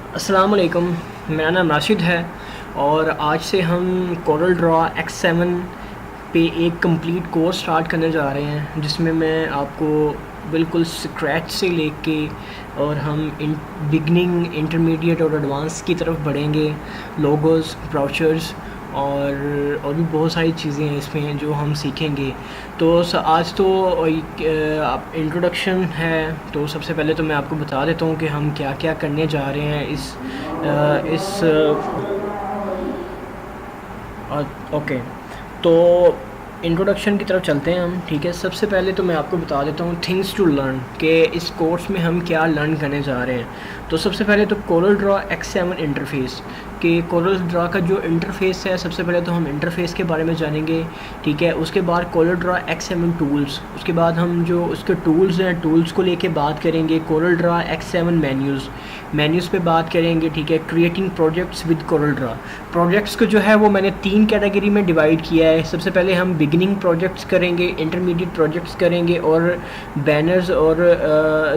अस्सलाम वालेकुम। मेरा नाम राशिद है और आज से हम कोरल ड्रॉ X7 पे एक कंप्लीट कोर्स स्टार्ट करने जा रहे हैं, जिसमें मैं आपको बिल्कुल स्क्रैच से लेके और हम बिगनिंग, इंटरमीडिएट और एडवांस की तरफ बढ़ेंगे। लोगोस, ब्राउचर्स और भी बहुत सारी चीज़ें हैं इसमें जो हम सीखेंगे। तो आज तो आप इंट्रोडक्शन है, तो सबसे पहले तो मैं आपको बता देता हूँ कि हम क्या क्या करने जा रहे हैं इस ओके। तो इंट्रोडक्शन की तरफ चलते हैं हम, ठीक है। सबसे पहले तो मैं आपको बता देता हूँ थिंग्स टू लर्न कि इस कोर्स में हम क्या लर्न करने जा रहे हैं। तो सबसे पहले तो कोरल ड्रॉ X7 इंटरफेस कि कोरल ड्रॉ का जो इंटरफेस है, सबसे पहले तो हम इंटरफेस के बारे में जानेंगे, ठीक है। उसके बाद कोरल ड्रॉ X7 टूल्स, उसके बाद हम जो उसके टूल्स हैं, टूल्स को लेके बात करेंगे। कोरल ड्रॉ X7 मेन्यूज़ पे बात करेंगे, ठीक है। Creating projects with Corel Draw, projects को जो है वो मैंने 3 कैटेगरी में डिवाइड किया है। सबसे पहले हम बिगिनिंग प्रोजेक्ट्स करेंगे, इंटरमीडिएट प्रोजेक्ट्स करेंगे और बैनर्स और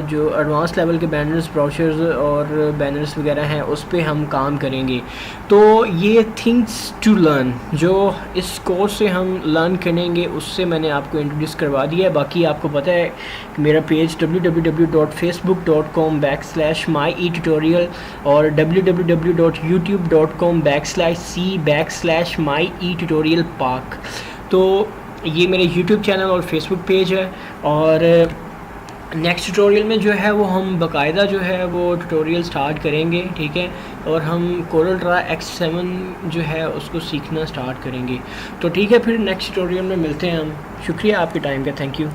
जो एडवांस लेवल के बैनर्स, ब्रोशर्स और बैनर्स वगैरह हैं उस पर हम काम करेंगे। तो ये थिंग्स टू लर्न जो इस कोर्स से हम लर्न करेंगे, उससे मैंने आपको इंट्रोड्यूस करवा दिया है। बाकी आपको पता है कि मेरा पेज www.facebook.com/myetutorial और www.youtube.com/c/myetutorialpark। तो ये मेरे यूट्यूब चैनल और फेसबुक पेज है। और नेक्स्ट ट्यूटोरियल में जो है वो हम बाकायदा जो है वो ट्यूटोरियल स्टार्ट करेंगे, ठीक है। और हम कोरल ड्रॉ X7 जो है उसको सीखना स्टार्ट करेंगे। तो ठीक है, फिर नेक्स्ट ट्यूटोरियल में मिलते हैं हम। शुक्रिया आपके टाइम का, थैंक यू।